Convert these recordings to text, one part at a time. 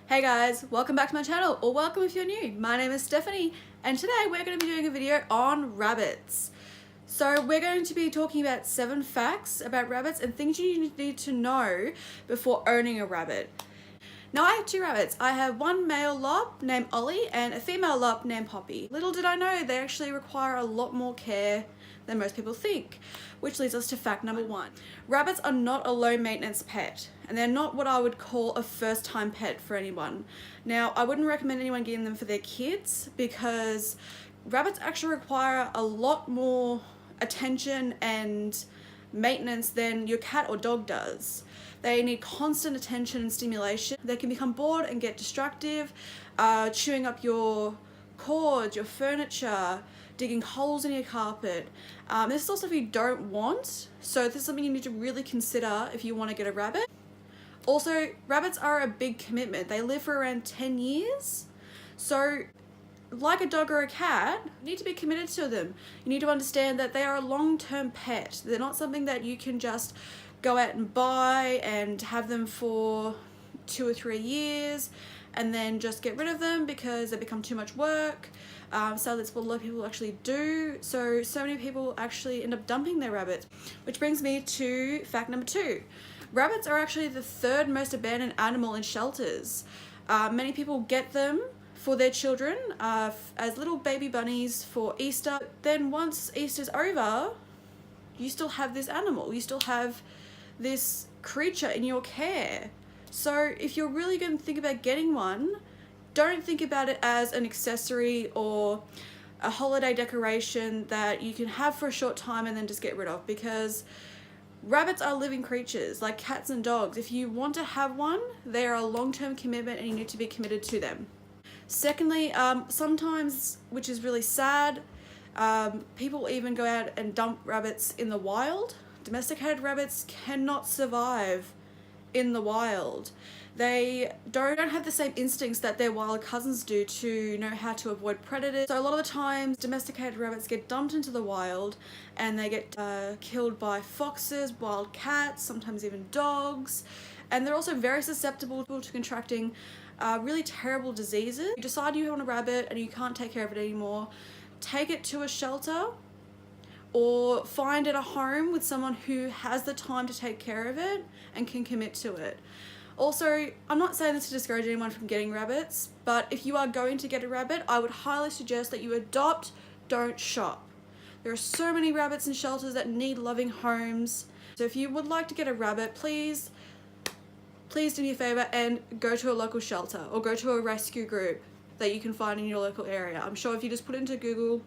Hey guys, welcome back to my channel, or welcome if you're new. My name is Stephanie, and today we're going to be doing a video on rabbits. So we're going to be talking about 7 facts about rabbits and things you need to know before owning a rabbit. Now I have 2 rabbits. I have one male lob named Ollie and a female lob named Poppy. Little did I know they actually require a lot more care than most people think, which leads us to fact number 1. Rabbits are not a low maintenance pet, and they're not what I would call a first time pet for anyone. Now I wouldn't recommend anyone getting them for their kids because rabbits actually require a lot more attention and maintenance than your cat or dog does. They need constant attention and stimulation. They can become bored and get destructive, chewing up your cords, your furniture, digging holes in your carpet. This is all stuff you don't want, so this is something you need to really consider if you want to get a rabbit. Also, rabbits are a big commitment. They live for around 10 years, so like a dog or a cat, you need to be committed to them. You need to understand that they are a long-term pet. They're not something that you can just go out and buy and have them for 2 or 3 years and then just get rid of them because they become too much work. So that's what a lot of people actually do. So many people actually end up dumping their rabbits, which brings me to fact number 2. Rabbits are actually the 3rd most abandoned animal in shelters. Many people get them for their children as little baby bunnies for Easter. Then once Easter's over, you still have this animal. You still have this creature in your care. So if you're really going to think about getting one, don't think about it as an accessory or a holiday decoration that you can have for a short time and then just get rid of, because rabbits are living creatures like cats and dogs. If you want to have one, they are a long-term commitment and you need to be committed to them. Secondly, sometimes, which is really sad, people even go out and dump rabbits in the wild. Domesticated rabbits cannot survive in the wild. They don't have the same instincts that their wild cousins do to know how to avoid predators. So a lot of the times domesticated rabbits get dumped into the wild and they get killed by foxes, wild cats, sometimes even dogs. And they're also very susceptible to contracting really terrible diseases. You decide you want a rabbit and you can't take care of it anymore, take it to a shelter or find it a home with someone who has the time to take care of it and can commit to it. Also, I'm not saying this to discourage anyone from getting rabbits, but if you are going to get a rabbit, I would highly suggest that you adopt, don't shop. There are so many rabbits in shelters that need loving homes. So if you would like to get a rabbit, please do me a favor and go to a local shelter or go to a rescue group that you can find in your local area. I'm sure if you just put into Google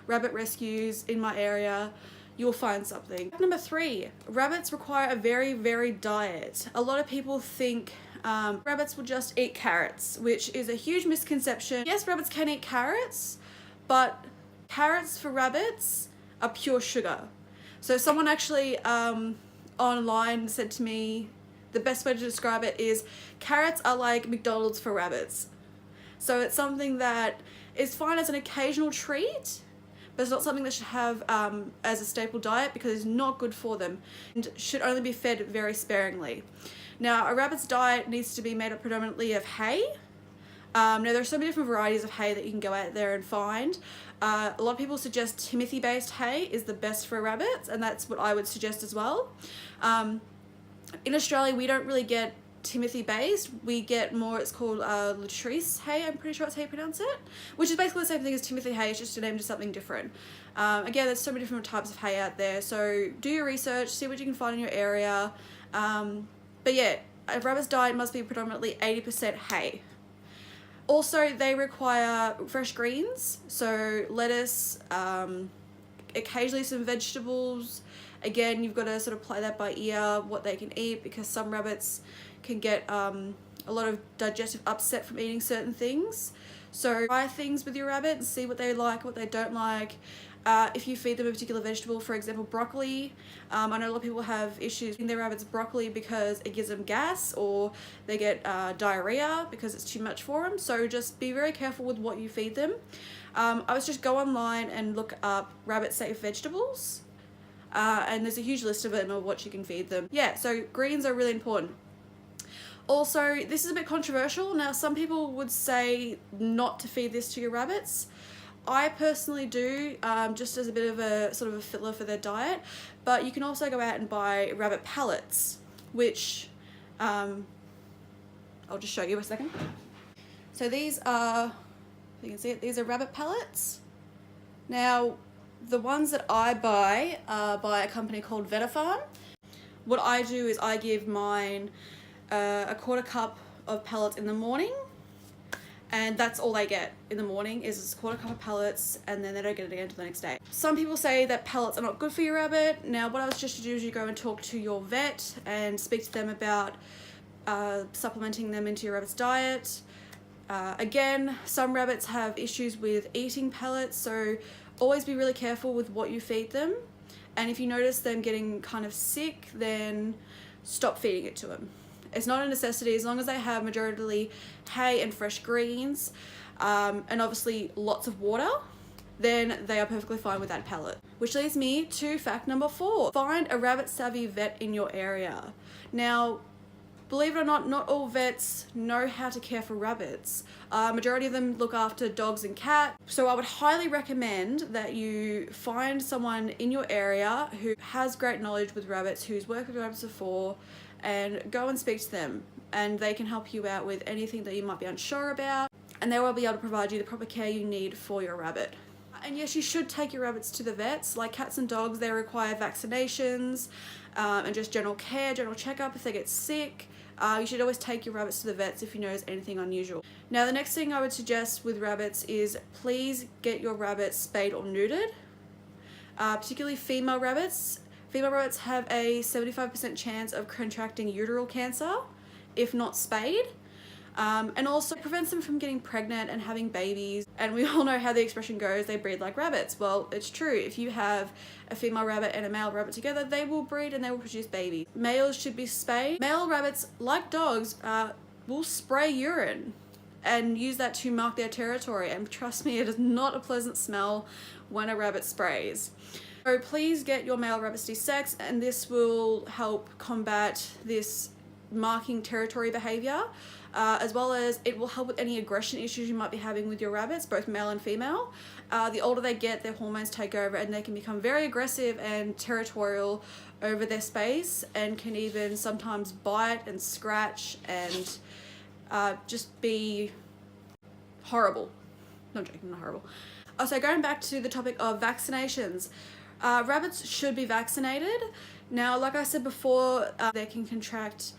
rabbit rescues in my area, you'll find something. Number 3, rabbits require a very varied diet. A lot of people think rabbits will just eat carrots, which is a huge misconception. Yes, rabbits can eat carrots, but carrots for rabbits are pure sugar. So someone actually online said to me, the best way to describe it is carrots are like McDonald's for rabbits. So it's something that is fine as an occasional treat, but it's not something that should have as a staple diet because it's not good for them and should only be fed very sparingly. Now, a rabbit's diet needs to be made up predominantly of hay. Now, there are so many different varieties of hay that you can go out there and find. A lot of people suggest Timothy-based hay is the best for rabbits, and that's what I would suggest as well. In Australia, we don't really get Timothy based, we get more, it's called Latrice hay, I'm pretty sure that's how you pronounce it, which is basically the same thing as Timothy hay, it's just named to something different. Again, there's so many different types of hay out there, so do your research, see what you can find in your area. But yeah, a rabbit's diet must be predominantly 80% hay. Also, they require fresh greens, so lettuce, occasionally some vegetables. Again, you've got to sort of play that by ear, what they can eat, because some rabbits can get a lot of digestive upset from eating certain things. So try things with your rabbit and see what they like, what they don't like. If you feed them a particular vegetable, for example broccoli, I know a lot of people have issues with their rabbits broccoli because it gives them gas, or they get diarrhea because it's too much for them. So just be very careful with what you feed them. I would just go online and look up rabbit safe vegetables, and there's a huge list of them of what you can feed them. Yeah, so greens are really important. Also, this is a bit controversial. Now, some people would say not to feed this to your rabbits. I personally do, just as a bit of a sort of a filler for their diet, but you can also go out and buy rabbit pellets, which I'll just show you a second. So these are, you can see it, these are rabbit pellets. Now, the ones that I buy are by a company called Vetafarm. What I do is I give mine a quarter cup of pellets in the morning, and that's all they get in the morning is a quarter cup of pellets, and then they don't get it again until the next day. Some people say that pellets are not good for your rabbit. Now, what I would suggest you do is you go and talk to your vet and speak to them about supplementing them into your rabbit's diet. Again, some rabbits have issues with eating pellets, so always be really careful with what you feed them. And if you notice them getting kind of sick, then stop feeding it to them. It's not a necessity as long as they have majority hay and fresh greens, and obviously lots of water, then they are perfectly fine with that pellet. Which leads me to fact number 4. Find a rabbit savvy vet in your area. Now, believe it or not, not all vets know how to care for rabbits. Majority of them look after dogs and cats. So I would highly recommend that you find someone in your area who has great knowledge with rabbits, who's worked with rabbits before, and go and speak to them. And they can help you out with anything that you might be unsure about. And they will be able to provide you the proper care you need for your rabbit. And yes, you should take your rabbits to the vets. Like cats and dogs, they require vaccinations and just general care, general checkup if they get sick. You should always take your rabbits to the vets if you notice anything unusual. Now, the next thing I would suggest with rabbits is please get your rabbits spayed or neutered, particularly female rabbits. Female rabbits have a 75% chance of contracting uterine cancer if not spayed. And also prevents them from getting pregnant and having babies. And we all know how the expression goes, they breed like rabbits. Well, it's true. If you have a female rabbit and a male rabbit together, they will breed and they will produce babies. Males should be spayed. Male rabbits, like dogs, will spray urine and use that to mark their territory. And trust me, it is not a pleasant smell when a rabbit sprays. So please get your male rabbits desexed, and this will help combat this marking territory behavior. As well as it will help with any aggression issues you might be having with your rabbits, both male and female. The older they get, their hormones take over and they can become very aggressive and territorial over their space, and can even sometimes bite and scratch and just be horrible. No, I'm joking, not horrible. So going back to the topic of vaccinations, rabbits should be vaccinated. Now, like I said before, they can contract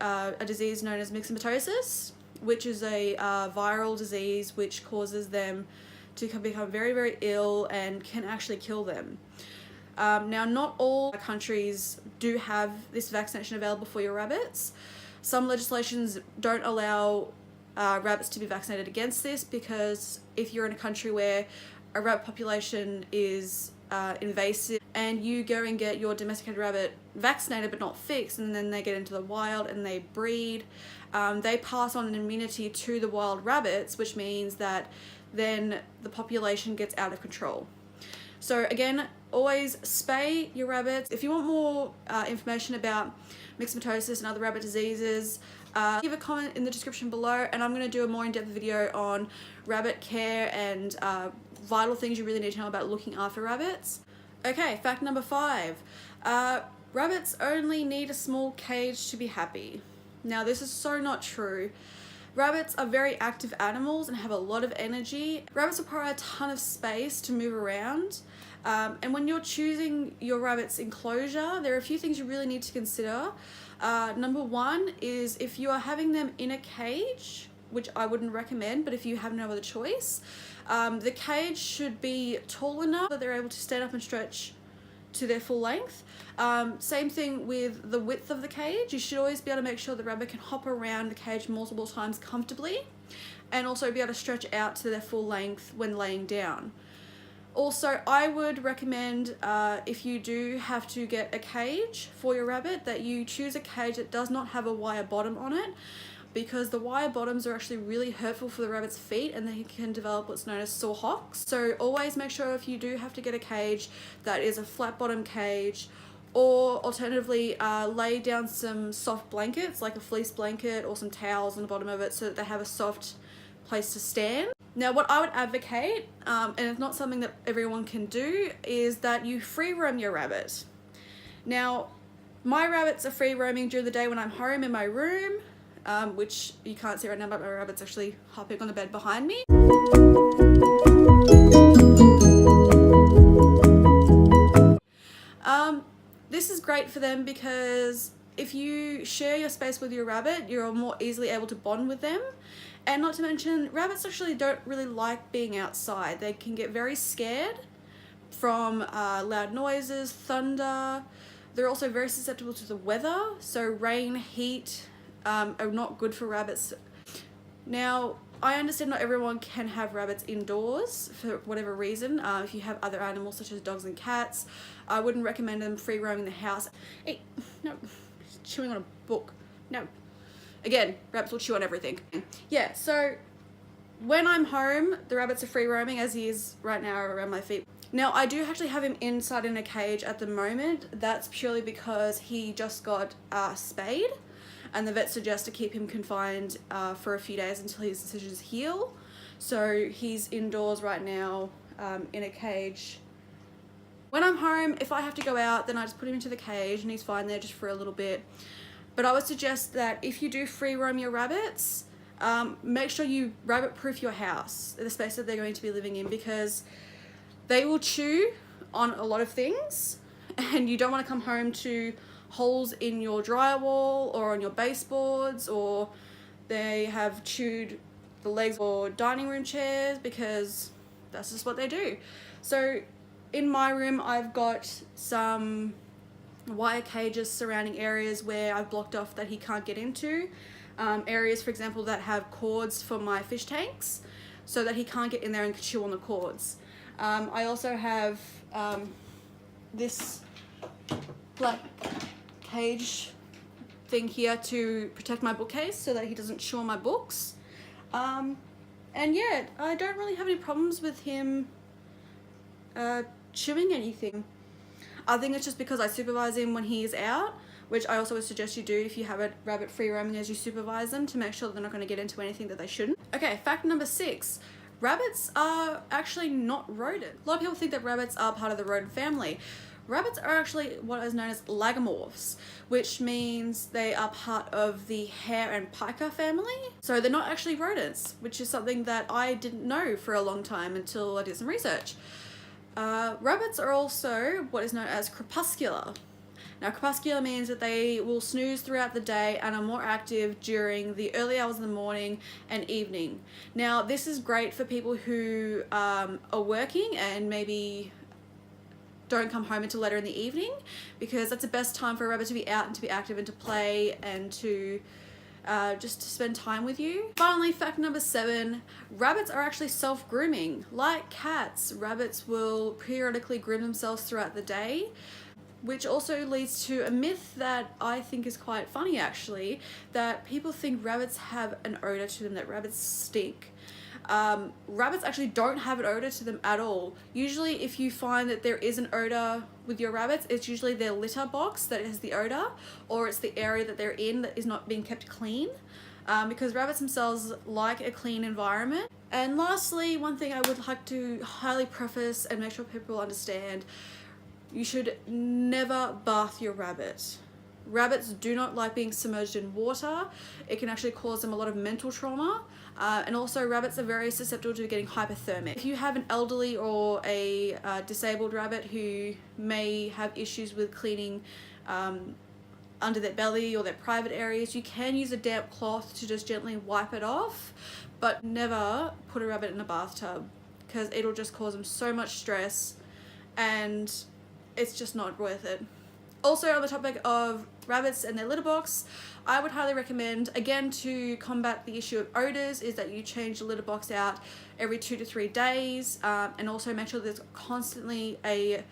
a disease known as myxomatosis, which is a viral disease which causes them to become very, very ill and can actually kill them. Now, not all countries do have this vaccination available for your rabbits. Some legislations don't allow rabbits to be vaccinated against this, because if you're in a country where a rabbit population is invasive and you go and get your domesticated rabbit vaccinated but not fixed, and then they get into the wild and they breed, they pass on an immunity to the wild rabbits, which means that then the population gets out of control. So again, always spay your rabbits. If you want more information about myxomatosis and other rabbit diseases, leave a comment in the description below, and I'm going to do a more in-depth video on rabbit care and vital things you really need to know about looking after rabbits. Okay, fact number 5. Rabbits only need a small cage to be happy. Now, this is so not true. Rabbits are very active animals and have a lot of energy. Rabbits require a ton of space to move around. And when you're choosing your rabbit's enclosure, there are a few things you really need to consider. Number 1 is if you are having them in a cage, which I wouldn't recommend, but if you have no other choice, the cage should be tall enough that they're able to stand up and stretch to their full length. Same thing with the width of the cage. You should always be able to make sure the rabbit can hop around the cage multiple times comfortably, and also be able to stretch out to their full length when laying down. Also, I would recommend if you do have to get a cage for your rabbit, that you choose a cage that does not have a wire bottom on it, because the wire bottoms are actually really hurtful for the rabbit's feet and they can develop what's known as sore hocks. So always make sure if you do have to get a cage that is a flat bottom cage, Or alternatively, lay down some soft blankets, like a fleece blanket or some towels on the bottom of it, so that they have a soft place to stand. Now, what I would advocate, and it's not something that everyone can do, is that you free roam your rabbit. Now, my rabbits are free roaming during the day when I'm home in my room, which you can't see right now, but my rabbit's actually hopping on the bed behind me. This is great for them because if you share your space with your rabbit, you're more easily able to bond with them. And not to mention, rabbits actually don't really like being outside. They can get very scared from loud noises, thunder. They're also very susceptible to the weather, so rain, heat are not good for rabbits. Now, I understand not everyone can have rabbits indoors for whatever reason. If you have other animals such as dogs and cats, I wouldn't recommend them free roaming the house. Hey, no, chewing on a book. No. Again, rabbits will chew on everything. Yeah, so when I'm home, the rabbits are free roaming, as he is right now around my feet. Now, I do actually have him inside in a cage at the moment. That's purely because he just got spayed, and the vet suggests to keep him confined for a few days until his decisions heal. So he's indoors right now in a cage. When I'm home, if I have to go out, then I just put him into the cage and he's fine there just for a little bit. But I would suggest that if you do free roam your rabbits, make sure you rabbit proof your house, the space that they're going to be living in, because they will chew on a lot of things and you don't want to come home to holes in your drywall or on your baseboards, or they have chewed the legs or dining room chairs, because that's just what they do. So in my room, I've got some wire cages surrounding areas where I've blocked off that he can't get into. Areas, for example, that have cords for my fish tanks, so that he can't get in there and chew on the cords. I also have this black cage thing here to protect my bookcase so that he doesn't chew on my books. And yeah, I don't really have any problems with him chewing anything. I think it's just because I supervise him when he is out, which I also would suggest you do if you have a rabbit free roaming as you supervise them, to make sure that they're not going to get into anything that they shouldn't. Okay, fact number 6. Rabbits are actually not rodents. A lot of people think that rabbits are part of the rodent family. Rabbits are actually what is known as lagomorphs, which means they are part of the hare and piker family. So they're not actually rodents, which is something that I didn't know for a long time until I did some research. Rabbits are also what is known as crepuscular. Now, crepuscular means that they will snooze throughout the day and are more active during the early hours of the morning and evening. Now, this is great for people who are working and maybe don't come home until later in the evening, because that's the best time for a rabbit to be out and to be active and to play and to just to spend time with you. Finally, fact number 7, rabbits are actually self-grooming. Like cats, rabbits will periodically groom themselves throughout the day, which also leads to a myth that I think is quite funny actually, that people think rabbits have an odor to them, that rabbits stink. Rabbits actually don't have an odor to them at all. Usually if you find that there is an odor with your rabbits, it's usually their litter box that has the odor, or it's the area that they're in that is not being kept clean, because rabbits themselves like a clean environment. And lastly, one thing I would like to highly preface and make sure people understand: you should never bath your rabbit. Rabbits do not like being submerged in water. It can actually cause them a lot of mental trauma. And also rabbits are very susceptible to getting hypothermic. If you have an elderly or a disabled rabbit who may have issues with cleaning under their belly or their private areas, you can use a damp cloth to just gently wipe it off, but never put a rabbit in a bathtub, because it'll just cause them so much stress and it's just not worth it. Also, on the topic of rabbits and their litter box, I would highly recommend, again, to combat the issue of odors, is that you change the litter box out every 2 to 3 days, and also make sure there's constantly a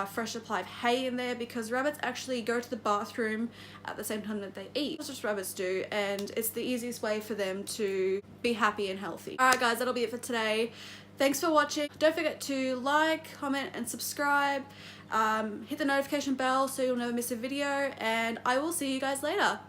fresh supply of hay in there, because rabbits actually go to the bathroom at the same time that they eat. That's just rabbits do, and it's the easiest way for them to be happy and healthy. Alright guys, that'll be it for today. Thanks for watching. Don't forget to like, comment and subscribe. Hit the notification bell so you'll never miss a video, and I will see you guys later.